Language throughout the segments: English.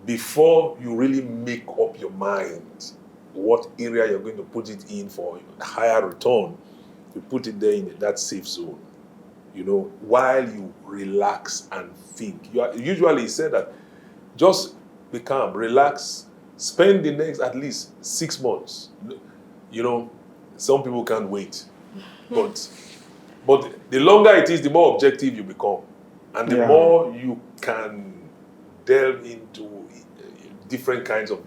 before you really make up your mind what area you're going to put it in for higher return, you put it there in that safe zone, while you relax and think. Usually it's said that just be calm, relax, spend the next at least 6 months. Some people can't wait. But the longer it is, the more objective you become. And the more you can delve into different kinds of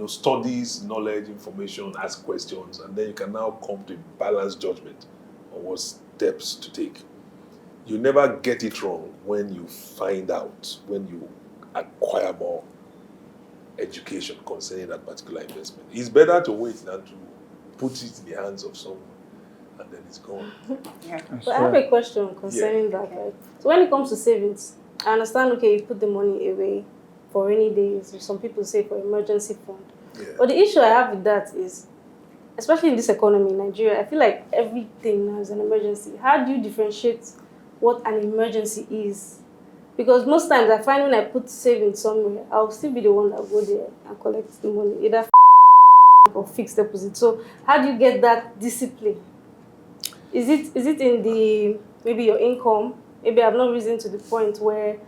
studies, knowledge, information, ask questions, and then you can now come to a balanced judgment on what steps to take. You never get it wrong when you find out, when you acquire more education concerning that particular investment. It's better to wait than to put it in the hands of someone and then it's gone. But I have a question concerning that. Right? So when it comes to savings, I understand, okay, you put the money away for rainy days. Some people say for emergency fund. Yeah. But the issue I have with that is, especially in this economy in Nigeria, I feel like everything now is an emergency. How do you differentiate what an emergency is? Because most times I find when I put savings somewhere, I'll still be the one that will go there and collect the money, either or fixed deposit. So how do you get that discipline? Is it in the, maybe your income? Maybe I've not risen to the point where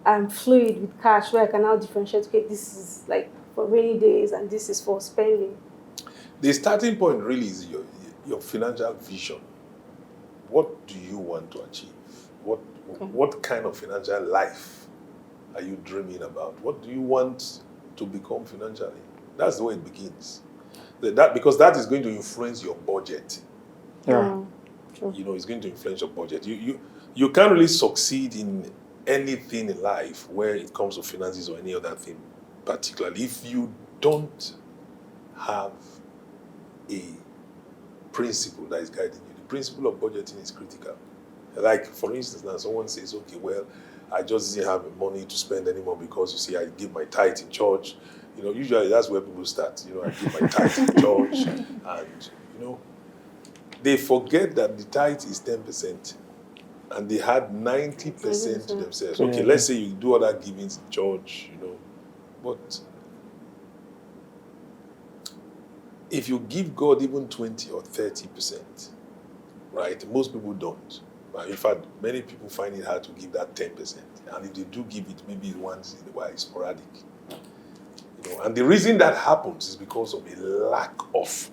I'm fluid with cash, where I can now differentiate, okay, this is like for rainy days and this is for spending. The starting point really is your financial vision. What do you want to achieve? What kind of financial life are you dreaming about? What do you want to become financially? That's the way it begins. Because that is going to influence your budget. Yeah. Sure. It's going to influence your budget. You can't really succeed in anything in life where it comes to finances or any other thing, particularly if you don't have a principle that is guiding you. The principle of budgeting is critical. Like, for instance, now someone says, okay, well, I just didn't have money to spend anymore because, you see, I give my tithe in church. Usually that's where people start. I give my tithe in church. And, they forget that the tithe is 10%. And they had 90% to themselves. Okay, let's say you do other givings in church, But if you give God even 20 or 30%, right, most people don't. But in fact, many people find it hard to give that 10%. And if they do give it, maybe once in a while, it's sporadic. And the reason that happens is because of a lack of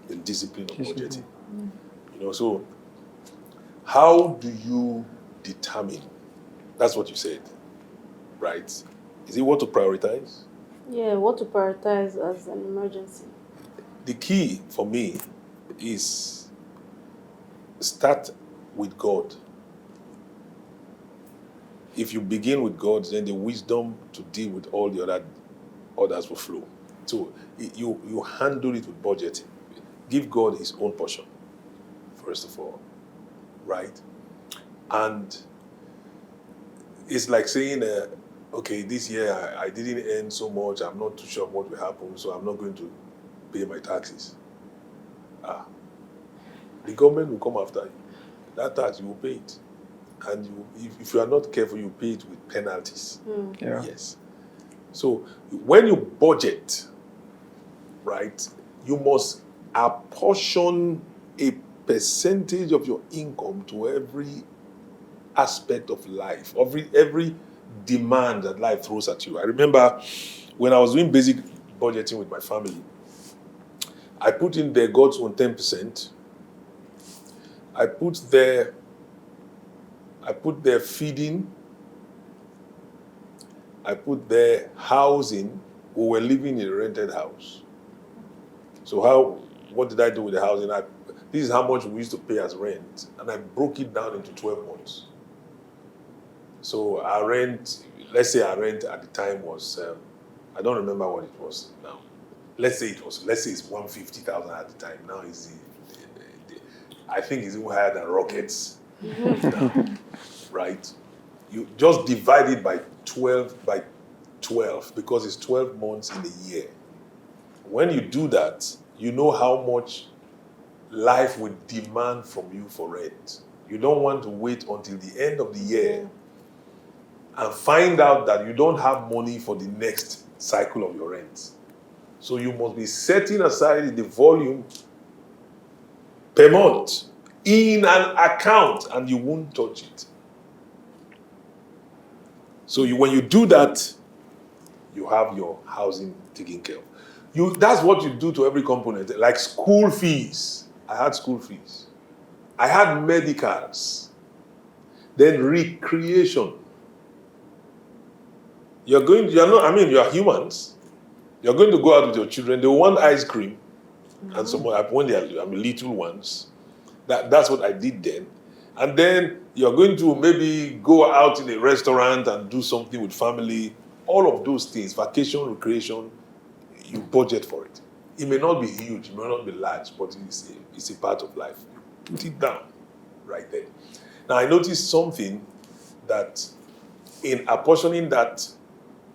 the discipline of budgeting. So how do you determine? That's what you said, right? Is it what to prioritize? Yeah, what to prioritize as an emergency. The key for me is start with God. If you begin with God, then the wisdom to deal with all the others will flow. So you handle it with budgeting. Give God his own portion, first of all, right? And it's like saying, okay, this year I didn't earn so much, I'm not too sure what will happen, so I'm not going to pay my taxes. The government will come after you. That tax, you will pay it. And if you are not careful, you pay it with penalties. Yes. So when you budget, right, you must apportion a percentage of your income to every aspect of life, every demand that life throws at you. I remember when I was doing basic budgeting with my family, I put in there God's own 10%. I put there feeding. I put there housing. We were living in a rented house. So what did I do with the housing? This is how much we used to pay as rent. And I broke it down into 12 months. So our rent, let's say our rent at the time was, I don't remember what it was now. Let's say it's 150,000 at the time. Now I think it's even higher than rockets. Now, right? You just divide it by 12 because it's 12 months in a year. When you do that, you know how much life will demand from you for rent. You don't want to wait until the end of the year and find out that you don't have money for the next cycle of your rent. So you must be setting aside the volume per month in an account, and you won't touch it. So when you do that, you have your housing taken care of. That's what you do to every component. Like school fees. I had school fees. I had medicals. Then recreation. You're humans. You're going to go out with your children. They want ice cream. And when they are little ones. That's what I did then. And then you're going to maybe go out in a restaurant and do something with family. All of those things, vacation, recreation, you budget for it. It may not be huge, it may not be large, but it's a part of life. You put it down right there. Now, I noticed something that in apportioning that,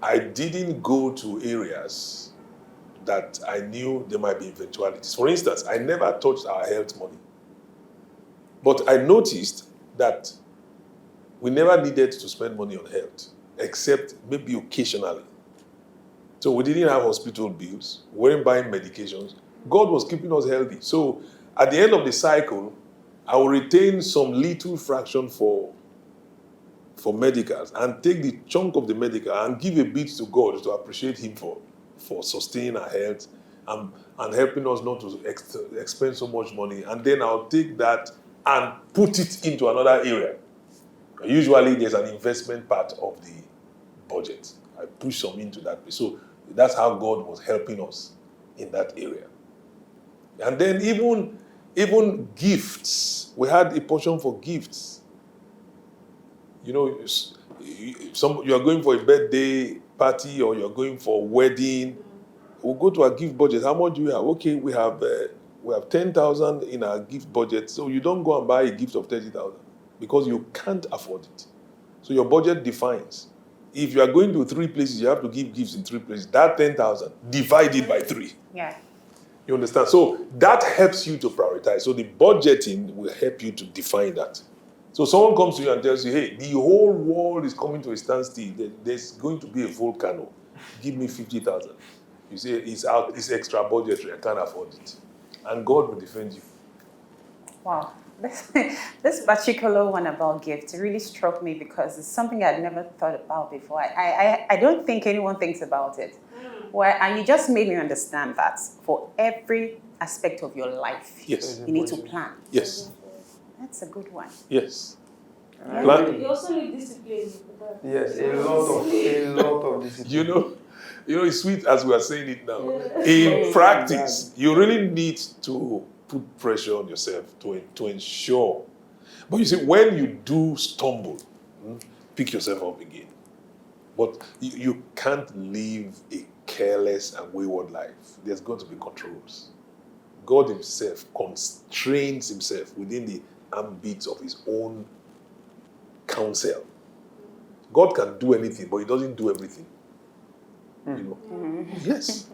I didn't go to areas that I knew there might be eventualities. For instance, I never touched our health money. But I noticed that we never needed to spend money on health, except maybe occasionally. So we didn't have hospital bills, we weren't buying medications. God was keeping us healthy. So at the end of the cycle, I will retain some little fraction for medicals and take the chunk of the medical and give a bit to God to appreciate Him for sustaining our health and helping us not to expend so much money. And then I'll take that and put it into another area. Usually there's an investment part of the budget. I push some into that. So that's how God was helping us in that area. And then even gifts. We had a portion for gifts. You know, you're going for a birthday party or you're going for a wedding. We'll go to our gift budget. How much do we have? Okay, we have 10,000 in our gift budget. So you don't go and buy a gift of 30,000 because you can't afford it. So your budget defines. If you are going to 3 places, you have to give gifts in 3 places. That 10,000 divided by 3. Yeah. You understand? So that helps you to prioritize. So the budgeting will help you to define that. So someone comes to you and tells you, hey, the whole world is coming to a standstill. There's going to be a volcano. Give me 50,000. You say, it's extra budgetary. I can't afford it. And God will defend you. Wow. This particular one about gifts really struck me because it's something I'd never thought about before. I don't think anyone thinks about it. And you just made me understand that for every aspect of your life, Yes. you need to plan. Yes. That's a good one. Yes. Yeah, you also need discipline. Yes, a lot of discipline. You know, it's sweet as we are saying it now. Yeah. In practice, you really need to put pressure on yourself to ensure. But you see, when you do stumble, pick yourself up again. But you can't live a careless and wayward life. There's going to be controls. God Himself constrains Himself within the ambit of His own counsel. God can do anything, but He doesn't do everything. You know? Yes.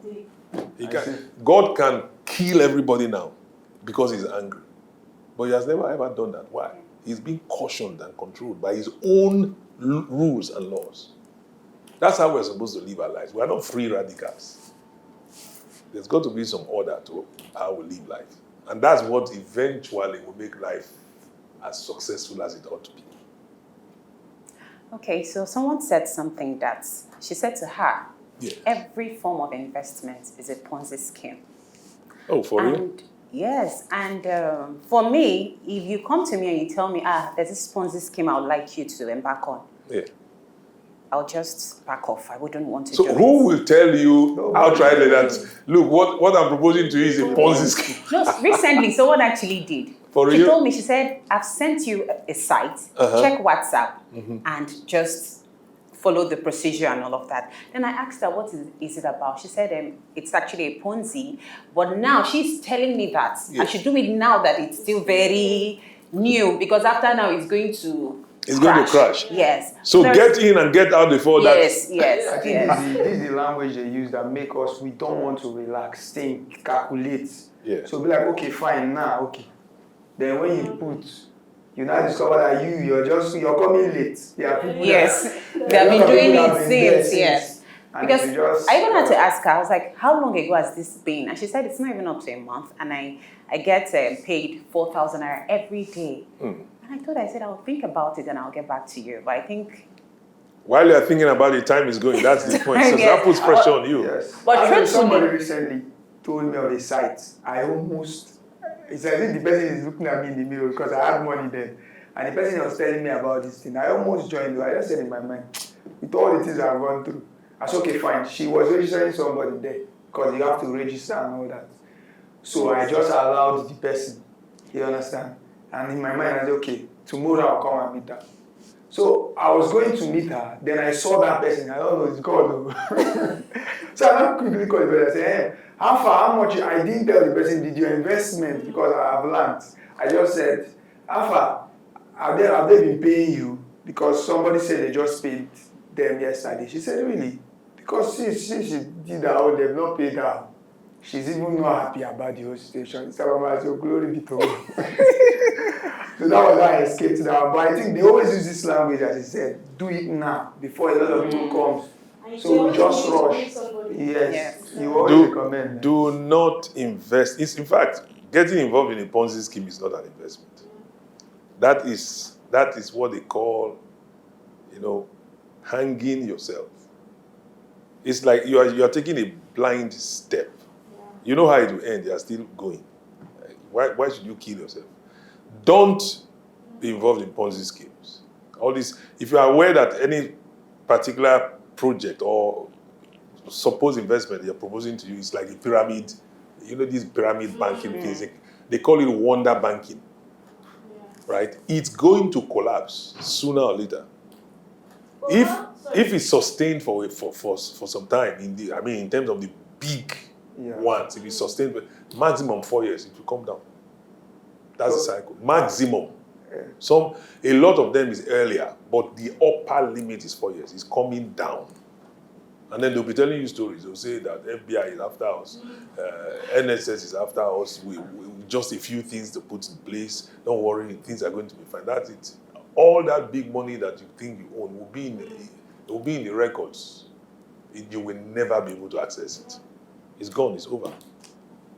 He can. God can kill everybody now because He's angry. But He has never ever done that. Why? He's being cautioned and controlled by His own rules and laws. That's how we're supposed to live our lives. We're not free radicals. There's got to be some order to how we live life. And that's what eventually will make life as successful as it ought to be. Okay, so someone said something that she said to her, every form of investment is a Ponzi scheme. Oh, for real? Yes, and for me, if you come to me and you tell me, there's this Ponzi scheme I would like you to embark on, I'll just back off. I wouldn't want to do it. So who will tell you outrightly that, look, what I'm proposing to you is a Ponzi scheme? No, recently, someone actually did. She told me, she said, I've sent you a site, check WhatsApp, and just follow the procedure and all of that. Then I asked her, what is it about? She said, it's actually a Ponzi, but now she's telling me that I should do it now that it's still very new, because after now it's going to going to crash. Yes. So get in and get out before that. Yes. I think this is the language they use that make us, we don't want to relax, think, calculate. Yeah. So be like, okay, fine, now, okay. Then when you put you now discover that you're coming late. There are people Yes, that, they have been doing have it been there since, yes. and Because if you just, I even had to ask her, I was like, how long ago has this been? And she said it's not even up to a month, and I get paid 4,000 naira every day. And I told her, I said, I'll think about it and I'll get back to you. But I think... While you're thinking about it, time is going. That's the point. So Yes. that puts pressure on you. Yes. But truthfully, somebody recently told me of a site. It's as if the person is looking at me in the mirror because I had money then. And the person was telling me about this thing. I almost joined you. I just said in my mind, with all the things I've gone through, I said, okay, fine. She was registering somebody there because you have to register and all that. So I just allowed the person. You understand? And in my mind, I said, okay, tomorrow I'll come and meet her. So I was going to meet her, then I saw that person. I don't know, it's God. So I now quickly called the person. I said, hey, how much? I didn't tell the person, did your investment, because I have learned. I just said, have they been paying you? Because somebody said they just paid them yesterday. She said, really? Because since she did that, they've not paid her. She's even not happy about the whole situation. So I said, glory be to God. So that was how I escaped that. But I think they always use this language, as I said, do it now, before a lot of people come. So we just rush. Yes. You always recommend. Do not invest. In fact, getting involved in a Ponzi scheme is not an investment. That is what they call, hanging yourself. It's like you are taking a blind step. You know how it will end. You are still going. Why should you kill yourself? Don't be involved in Ponzi schemes. All this. If you are aware that any particular project or supposed investment you're proposing to you is like a pyramid, these pyramid banking things. They call it wonder banking, right? It's going to collapse sooner or later. If it's sustained for some time, in terms of the big ones, if it's sustained for maximum 4 years, it will come down. That's the cycle. Maximum. A lot of them is earlier, but the upper limit is 4 years. It's coming down. And then they'll be telling you stories. They'll say that FBI is after us, NSS is after us. We just a few things to put in place. Don't worry, things are going to be fine. That's it. All that big money that you think you own will be in the records. You will never be able to access it. It's gone. It's over.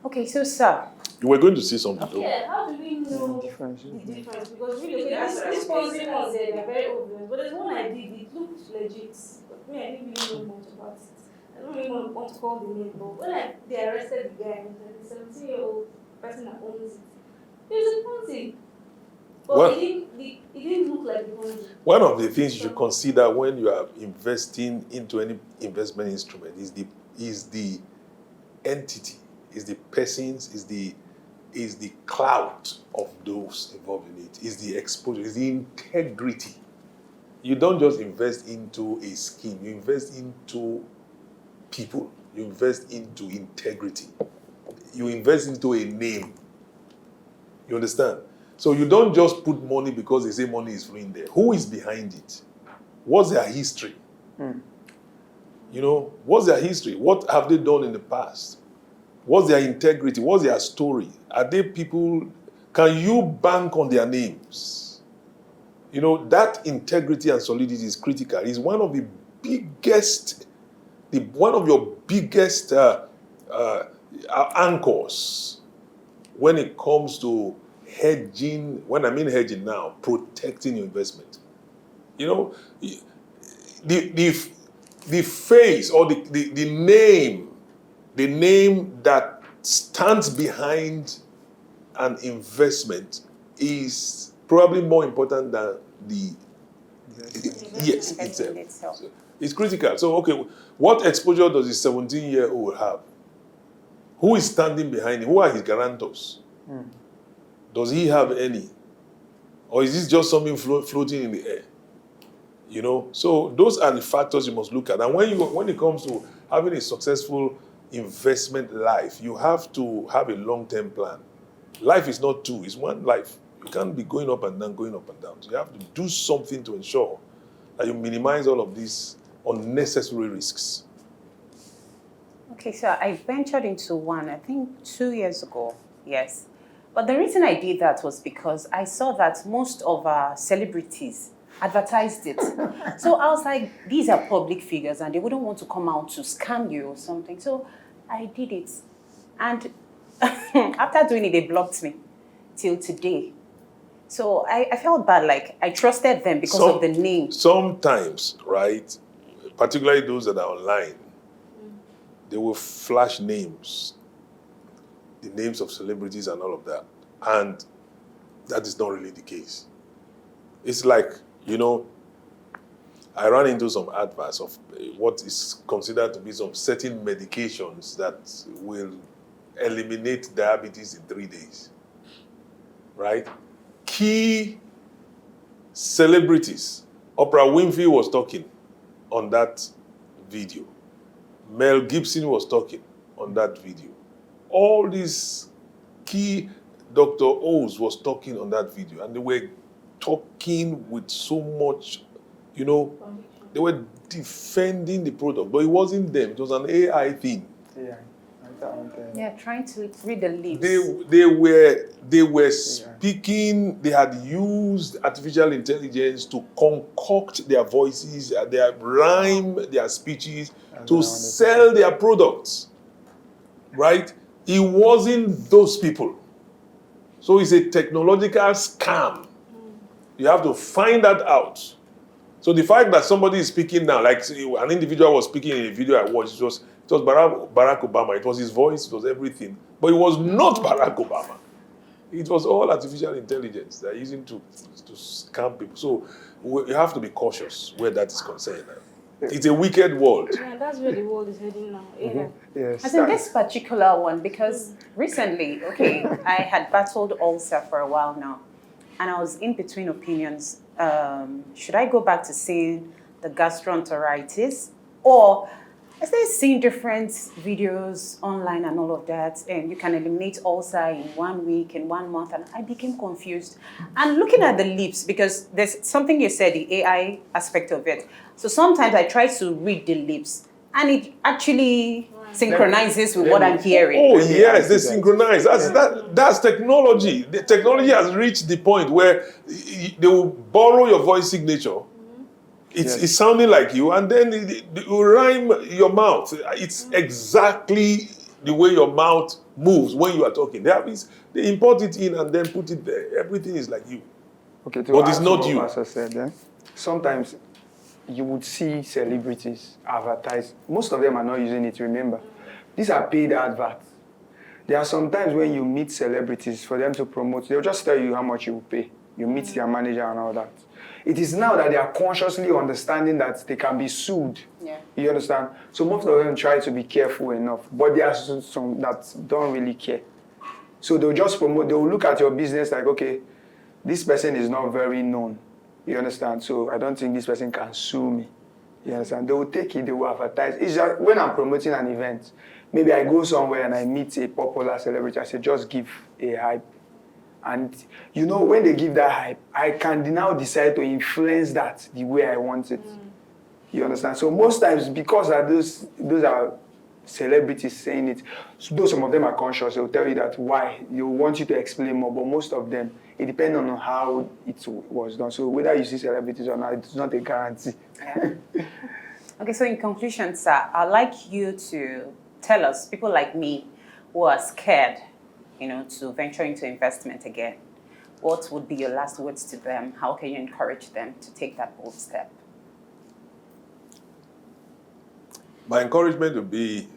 Okay, so sir, you were going to say something. Yeah, how do we know the difference? Because really, this policy ones they're very obvious. But there's one I did. It looked legit. But me, I didn't really know much about it. I don't really want to call the name, but when they arrested the guy, the 17-year-old person that owns it, it was a Ponzi. But it didn't look like a Ponzi. One of the things you should consider when you are investing into any investment instrument is the entity, is the persons, is the clout of those involved in it, is the exposure, is the integrity. You don't just invest into a scheme, you invest into people, you invest into integrity, you invest into a name. You understand? So you don't just put money because they say money is flowing there. Who is behind it? What's their history? What's their history? What have they done in the past? What's their integrity? What's their story? Are they people? Can you bank on their names? That integrity and solidity is critical. It's one of the biggest, one of your biggest anchors when it comes to hedging. When I mean hedging now, protecting your investment. The face or the name that stands behind an investment is probably more important than the itself. So it's critical. So, okay, what exposure does a 17-year-old have? Who is standing behind him? Who are his guarantors? Does he have any? Or is this just something floating in the air? So those are the factors you must look at. And when it comes to having a successful investment life, you have to have a long-term plan. Life is not two, it's one life. You can't be going up and down, going up and down. So you have to do something to ensure that you minimize all of these unnecessary risks. Okay, so I ventured into one, I think 2 years ago, yes. But the reason I did that was because I saw that most of our celebrities advertised it. So I was like, these are public figures and they wouldn't want to come out to scam you or something. So I did it. And after doing it, they blocked me till today. So I felt bad, like I trusted them because of the name. Sometimes, right, particularly those that are online, they will flash names, the names of celebrities and all of that. And that is not really the case. It's like, I ran into some adverts of what is considered to be some certain medications that will eliminate diabetes in 3 days, right? Key celebrities. Oprah Winfrey was talking on that video. Mel Gibson was talking on that video. All these key Dr. O's was talking on that video, and they were talking with so much, they were defending the product, but it wasn't them. It was an AI thing. Yeah, trying to read the lips. They were speaking. They had used artificial intelligence to concoct their voices, their rhyme, their speeches to sell their products. Right? It wasn't those people. So it's a technological scam. You have to find that out. So the fact that somebody is speaking now, like an individual was speaking in a video I watched, it was Barack Obama. It was his voice, it was everything. But it was not Barack Obama. It was all artificial intelligence they're using to scam people. So you have to be cautious where that is concerned. It's a wicked world. Yeah, that's where the world is heading now. Mm-hmm. Yes. As in this particular one, because recently, I had battled ulcer for a while now, and I was in between opinions. Should I go back to seeing the gastroenteritis, or I started seeing different videos online and all of that, and you can eliminate ulcer in 1 week, in 1 month, and I became confused. And looking at the lips, because there's something you said, the AI aspect of it. So sometimes I try to read the lips, and it actually synchronizes with what I'm hearing. Oh yes, they synchronize. That's technology. The technology has reached the point where they will borrow your voice signature. It's sounding like you, and then it will rhyme your mouth. It's exactly the way your mouth moves when you are talking. They import it in and then put it there. Everything is like you. Okay, but it's not you. As I said, sometimes you would see celebrities advertise. Most of them are not using it, remember. These are paid adverts. There are some times when you meet celebrities for them to promote, they'll just tell you how much you will pay. You meet their manager and all that. It is now that they are consciously understanding that they can be sued. Yeah. You understand? So most of them try to be careful enough, but there are some that don't really care. So they'll just promote, they'll look at your business like, okay, this person is not very known. You understand? So I don't think this person can sue me. You understand? They will take it, they will advertise. It's just when I'm promoting an event, maybe I go somewhere and I meet a popular celebrity, I say, just give a hype. And when they give that hype, I can now decide to influence that the way I want it. You understand? So most times, because those are celebrities saying it, though some of them are conscious, they'll tell you that why. They want you to explain more, but most of them, it depends on how it was done. So whether you see celebrities or not, it's not a guarantee. Yeah. Okay, so in conclusion, sir, I'd like you to tell us, people like me who are scared, to venture into investment again, what would be your last words to them? How can you encourage them to take that bold step? My encouragement would be,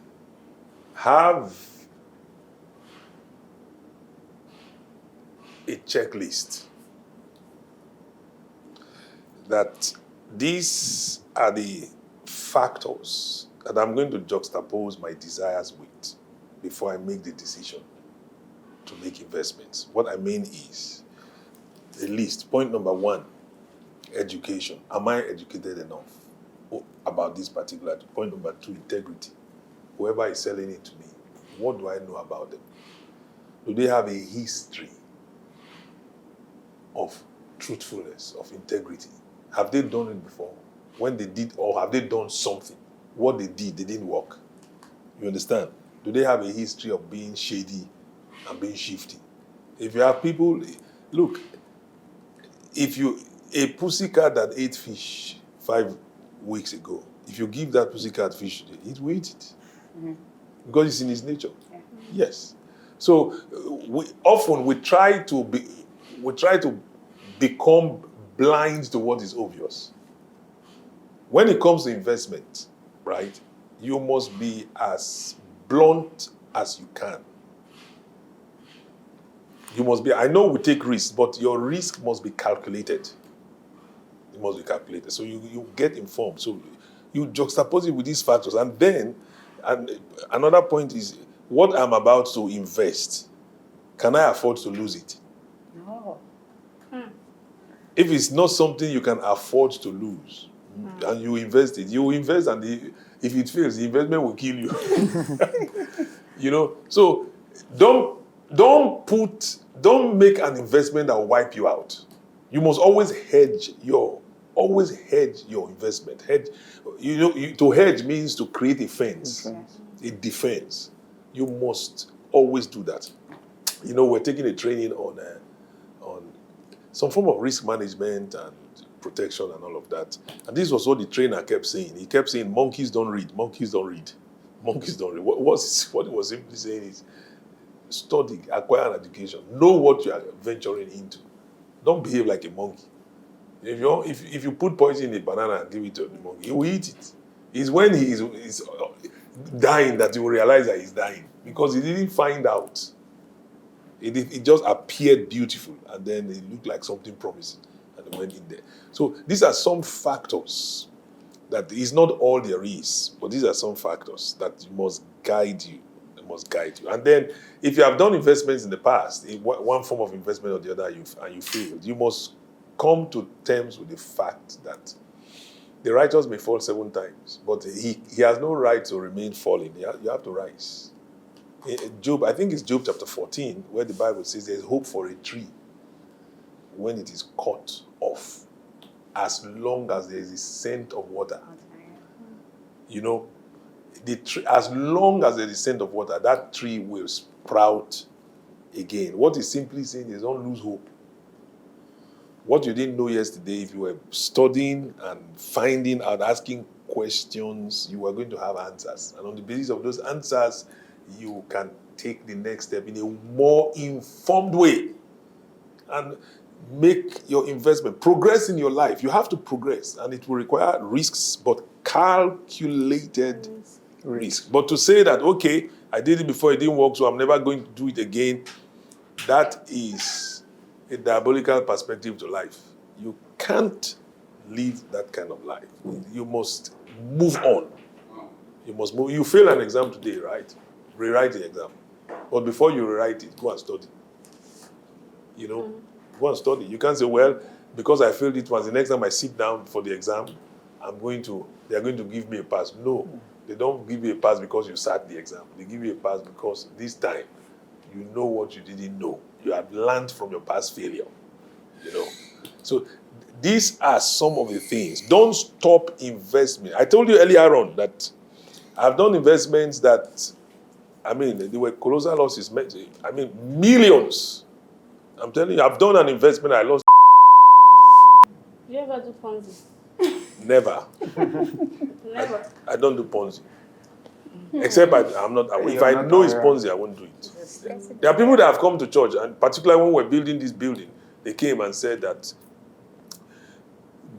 have a checklist that these are the factors that I'm going to juxtapose my desires with before I make the decision to make investments. What I mean is, a list. Point number 1, education. Am I educated enough about this particular? Point number 2, integrity. Whoever is selling it to me, what do I know about them? Do they have a history of truthfulness, of integrity? Have they done it before? When they did, or have they done something? What they didn't work. You understand? Do they have a history of being shady and being shifty? If you have people, look, a pussycat that ate fish 5 weeks ago, if you give that pussycat fish today, it will eat it. Because it's in its nature. Yeah. Yes. So we try to become blind to what is obvious. When it comes to investment, right, you must be as blunt as you can. You must be, I know we take risks, but your risk must be calculated. It must be calculated. So you get informed. So you juxtapose it with these factors. And then, and another point is, what I'm about to invest, can I afford to lose it? No. If it's not something you can afford to lose, and you invest it, you invest, and if it fails, the investment will kill you. You know, so don't make an investment that will wipe you out. You must always hedge your investment. Hedge, to hedge means to create a fence, a defense. You must always do that. You know, we're taking a training on some form of risk management and protection and all of that. And this was what the trainer kept saying. He kept saying, monkeys don't read, monkeys don't read, monkeys don't read. What he was simply saying is, study, acquire an education, know what you are venturing into. Don't behave like a monkey. If you put poison in a banana and give it to the monkey, he will eat it. It's when he is dying that he will realize that he's dying, because he didn't find out. It just appeared beautiful, and then it looked like something promising, and it went in there. So these are some factors that is not all there is, but these are some factors that must guide you. They must guide you. And then, if you have done investments in the past, in one form of investment or the other, and you failed, you must come to terms with the fact that the righteous may fall 7 times, but he has no right to remain falling. You have to rise. Job, I think it's Job chapter 14, where the Bible says there's hope for a tree when it is cut off, as long as there is a scent of water. You know, as long as there is scent of water, that tree will sprout again. What he's simply saying is, don't lose hope. What you didn't know yesterday, if you were studying and finding out, asking questions, you are going to have answers. And on the basis of those answers, you can take the next step in a more informed way and make your investment, progress in your life. You have to progress, and it will require risks, but calculated risk. But to say that, okay, I did it before, it didn't work, so I'm never going to do it again, that is a diabolical perspective to life. You can't live that kind of life. You must move on. You must move. You fail an exam today, right? Rewrite the exam. But before you rewrite it, go and study. You know, go and study. You can't say, well, because I failed it once, the next time I sit down for the exam, they're going to give me a pass. No, they don't give you a pass because you sat the exam. They give you a pass because this time you know what you didn't know. You have learned from your past failure. You know. So these are some of the things. Don't stop investment. I told you earlier on that I've done investments that, they were colossal losses. Millions. I'm telling you, I've done an investment, I lost. Do you ever do Ponzi? Never. Never. I don't do Ponzi. Except I'm not. If I know it's Ponzi, I won't do it. There are people that have come to church, and particularly when we're building this building, they came and said that,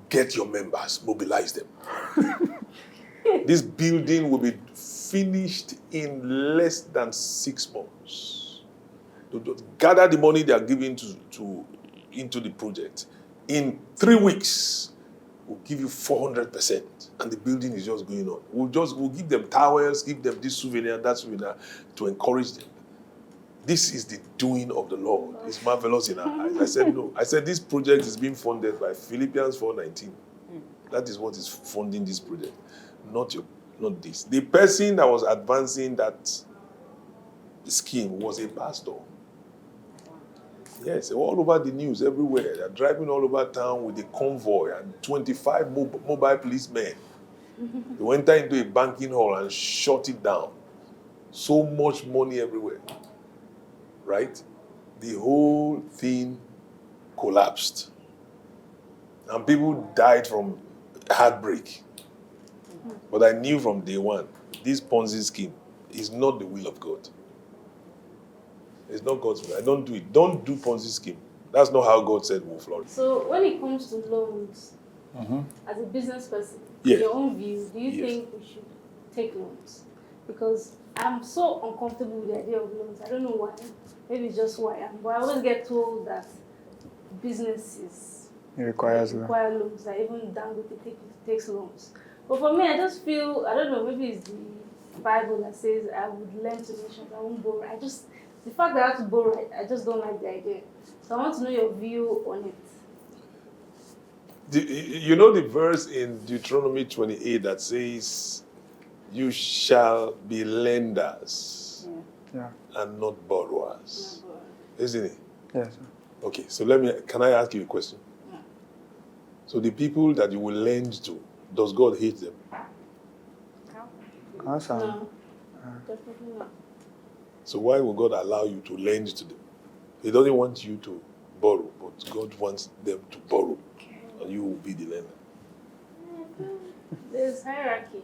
get your members, mobilize them. This building will be finished in less than 6 months. Gather the money they are giving into the project. In 3 weeks, we'll give you 400%, and the building is just going on. We'll give them towels, give them this souvenir, that souvenir, to encourage them. This is the doing of the Lord. It's marvelous in our eyes. I said, no. I said, this project is being funded by Philippians 4:19. That is what is funding this project, not this. The person that was advancing that scheme was a pastor. Yes, all over the news, everywhere. They're driving all over town with a convoy and 25 mobile policemen. They went into a banking hall and shut it down. So much money everywhere. Right? the whole thing collapsed. And people died from heartbreak. But I knew from day one, this Ponzi scheme is not the will of God. It's not God's will. I don't do it. Don't do Ponzi scheme. That's not how God said we'll flourish. So when it comes to loans, as a business person, Yes. your own view, do you think we should take loans? Because I'm so uncomfortable with the idea of loans. I don't know why. Maybe it's just who I am. But I always get told that businesses require loans, that even Dangote takes loans. But for me, I just feel, I don't know, maybe it's the Bible that says I would lend to nations, I won't borrow. The fact that I have to borrow, I just don't like the idea. So I want to know your view on it. You know the verse in Deuteronomy 28 that says, you shall be lenders and not borrowers. Isn't it? Yes, sir. Okay, so can I ask you a question? Yeah. So the people that you will lend to, does God hate them? Answer. No, definitely not. So why will God allow you to lend to them? He doesn't want you to borrow, but God wants them to borrow, and you will be the lender. There's hierarchy.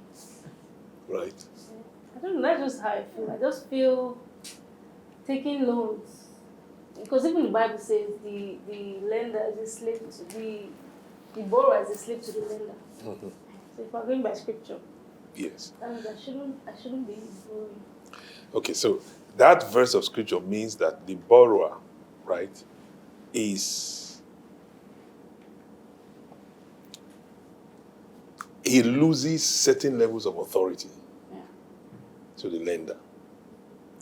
Right? I don't know, that's just how I feel. I just feel taking loans, because even the Bible says the lender is a slave to the borrower is a slave to the lender. Mm-hmm. So if we're going by scripture, Yes. that means I shouldn't be borrowing. Okay, so that verse of scripture means that the borrower, right, he loses certain levels of authority to the lender.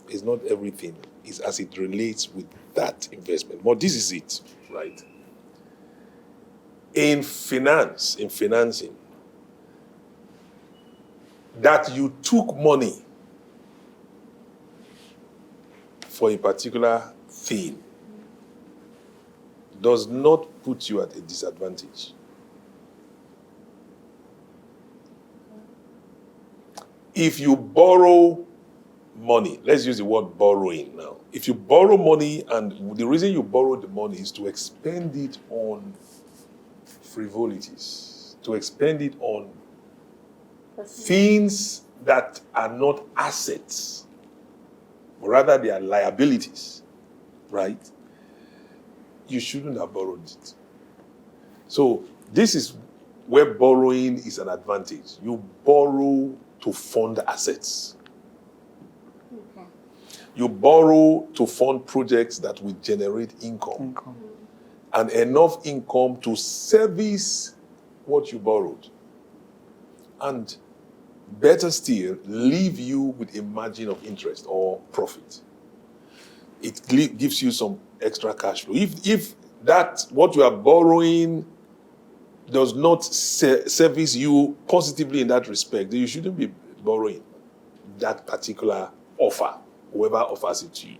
It's not everything. It's as it relates with that investment. But this is it, right? In financing, that you took money for a particular thing does not put you at a disadvantage. If you borrow money, let's use the word borrowing now. If you borrow money, and the reason you borrow the money is to expend it on frivolities, to expend it on things that are not assets, but rather they are liabilities, right? You shouldn't have borrowed it. So this is where borrowing is an advantage. You borrow to fund assets. Okay. You borrow to fund projects that will generate income. And enough income to service what you borrowed. And better still, leave you with a margin of interest or profit. It gives you some extra cash flow. If that, what you are borrowing, does not service you positively in that respect, then you shouldn't be borrowing that particular offer, whoever offers it to you.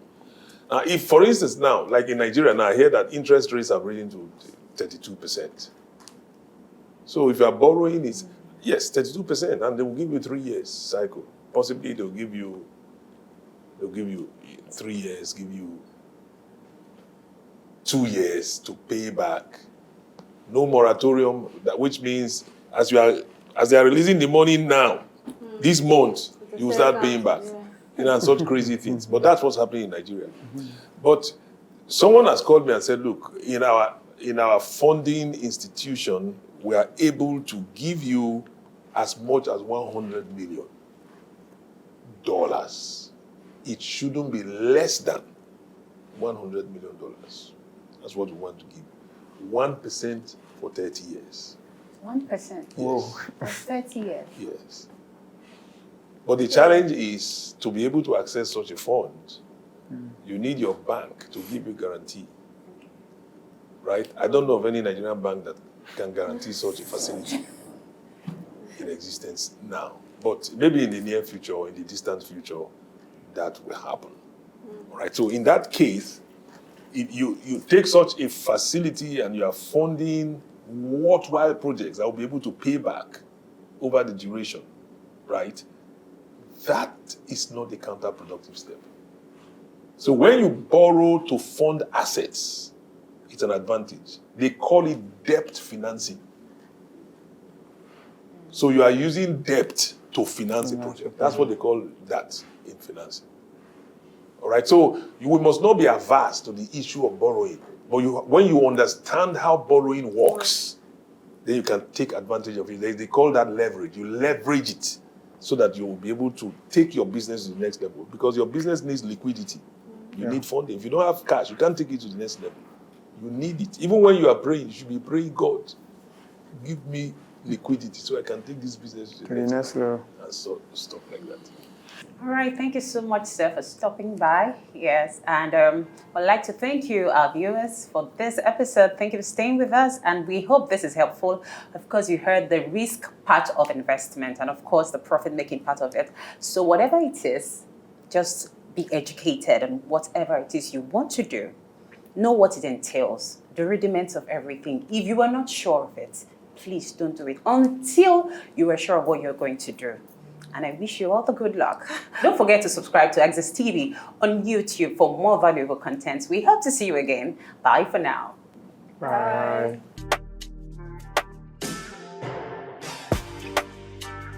If, for instance, now, like in Nigeria now, I hear that interest rates have risen to 32%. So if you are borrowing, it's, yes, 32%, and they will give you 3 years cycle. Possibly they'll give you 3 years, give you 2 years to pay back. No moratorium, which means as they are releasing the money now, this month, you will start paying back. And such crazy things. But that's what's happening in Nigeria. But someone has called me and said, look, in our funding institution, we are able to give you as much as $100 million. It shouldn't be less than $100 million. That's what we want to give. 1% for 30 years. 1%? Whoa. For 30 years? Yes. But the challenge is to be able to access such a fund, you need your bank to give you guarantee. Right? I don't know of any Nigerian bank that can guarantee such a facility in existence now. But maybe in the near future or in the distant future, that will happen. Right? So in that case, if you take such a facility and you are funding worthwhile projects that will be able to pay back over the duration, right? That is not a counterproductive step. So when you borrow to fund assets, it's an advantage. They call it debt financing. So you are using debt to finance a project. That's what they call that in financing. All right. So we must not be averse to the issue of borrowing. But when you understand how borrowing works, then you can take advantage of it. They call that leverage. You leverage it so that you will be able to take your business to the next level. Because your business needs liquidity. You need funding. If you don't have cash, you can't take it to the next level. You need it. Even when you are praying, you should be praying, God, give me liquidity so I can take this business to the next level. And so stuff like that. All right, thank you so much, sir, for stopping by. Yes, and I'd like to thank you, our viewers, for this episode. Thank you for staying with us, and we hope this is helpful. Of course, you heard the risk part of investment and, of course, the profit-making part of it. So whatever it is, just be educated on whatever it is you want to do. Know what it entails, the rudiments of everything. If you are not sure of it, please don't do it until you are sure of what you're going to do. And I wish you all the good luck. Don't forget to subscribe to Access TV on YouTube for more valuable content. We hope to see you again. Bye for now. Bye.